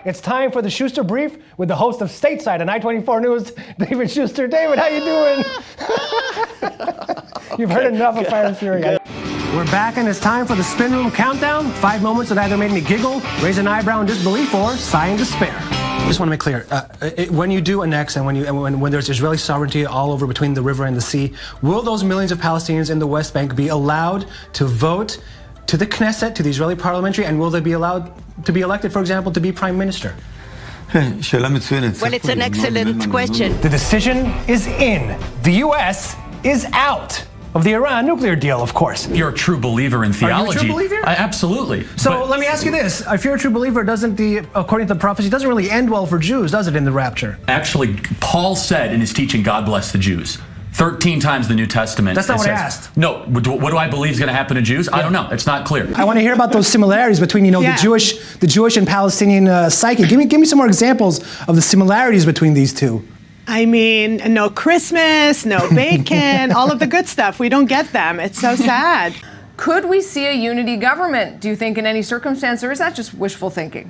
It's time for the Schuster Brief with the host of Stateside on I-24 News, David Schuster. David, how you doing? You've heard enough of Fire and Fury. We're back and it's time for the Spin Room Countdown. 5 moments that either made me giggle, raise an eyebrow in disbelief, or sigh in despair. I just want to make clear, when you do annex and when there's Israeli sovereignty all over between the river and the sea, will those millions of Palestinians in the West Bank be allowed to vote to the Knesset, to the Israeli parliamentary, and will they be allowed to be elected, for example, to be prime minister? Well, it's an excellent question. The decision is in. The U.S. is out of the Iran nuclear deal, of course. You're a true believer in theology. Are you a true believer? Absolutely. So let me ask you this. If you're a true believer, according to the prophecy, doesn't really end well for Jews, does it, in the rapture? Actually, Paul said in his teaching, God bless the Jews. 13 times the New Testament. That's not what I asked. No, what do I believe is going to happen to Jews? I don't know. It's not clear. I want to hear about those similarities between, the Jewish and Palestinian psyche. Give me some more examples of the similarities between these two. I mean, no Christmas, no bacon, all of the good stuff. We don't get them. It's so sad. Could we see a unity government, do you think, in any circumstance, or is that just wishful thinking?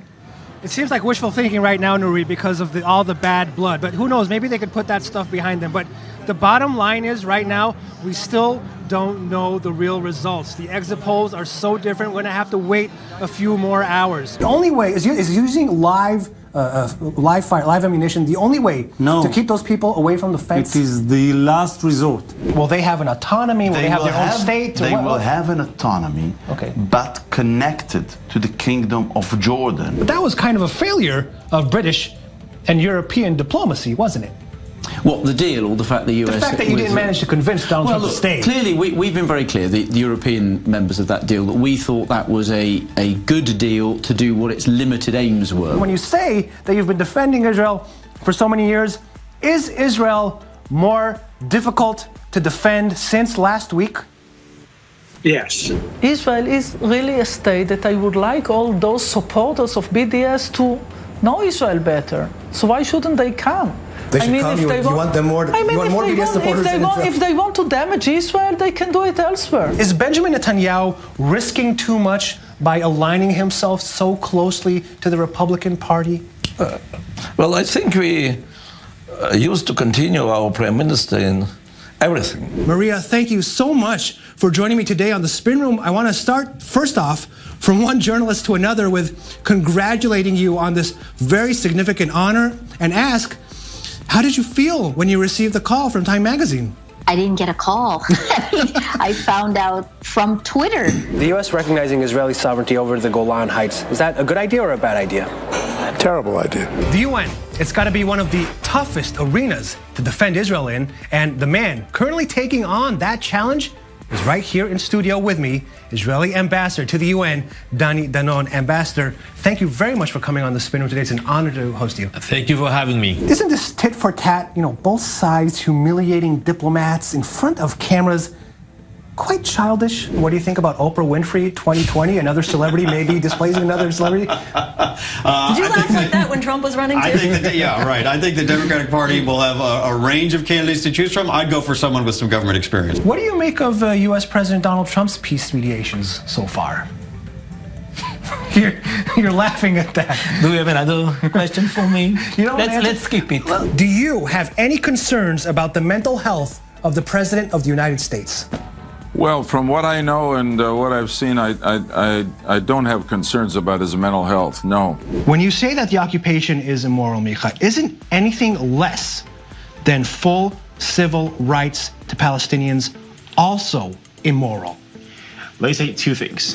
It seems like wishful thinking right now, Nuri, because of all the bad blood. But who knows? Maybe they could put that stuff behind them. But the bottom line is, right now, we still don't know the real results. The exit polls are so different. We're going to have to wait a few more hours. The only way is using live ammunition. The only way to keep those people away from the fence. It is the last resort. Will they have an autonomy? Will they have their own state? They will have an autonomy, but connected to the Kingdom of Jordan. But that was kind of a failure of British and European diplomacy, wasn't it? What, the deal or the fact the US... The fact that you didn't manage to convince Donald Trump to stay. Clearly, we've been very clear, the European members of that deal, that we thought that was a good deal to do what its limited aims were. When you say that you've been defending Israel for so many years, is Israel more difficult to defend since last week? Yes. Israel is really a state that I would like all those supporters of BDS to know Israel better. So why shouldn't they come? They should come. You want them more? You want more BDS supporters in Israel? If they want to damage Israel, they can do it elsewhere. Is Benjamin Netanyahu risking too much by aligning himself so closely to the Republican Party? Well, I think we used to continue our prime minister in everything. Maria, thank you so much for joining me today on the Spin Room. I want to start, first off, from one journalist to another with congratulating you on this very significant honor and ask, how did you feel when you received the call from Time Magazine? I didn't get a call. I found out from Twitter. The U.S. recognizing Israeli sovereignty over the Golan Heights, is that a good idea or a bad idea? Terrible idea. The UN, it's got to be one of the toughest arenas to defend Israel in, and the man currently taking on that challenge is right here in studio with me, Israeli ambassador to the UN, Dani Danon. Ambassador, thank you very much for coming on the Spin Room today. It's an honor to host you. Thank you for having me. Isn't this tit for tat, both sides humiliating diplomats in front of cameras, quite childish? What do you think about Oprah Winfrey 2020, another celebrity maybe displacing another celebrity? Did you laugh like that when Trump was running too? I think the Democratic Party will have a range of candidates to choose from. I'd go for someone with some government experience. What do you make of U.S. President Donald Trump's peace mediations so far? You're laughing at that. Do you have another question for me? Let's skip it. Do you have any concerns about the mental health of the President of the United States? Well, from what I know and what I've seen, I don't have concerns about his mental health, no. When you say that the occupation is immoral, Micha, isn't anything less than full civil rights to Palestinians also immoral? Let me say two things.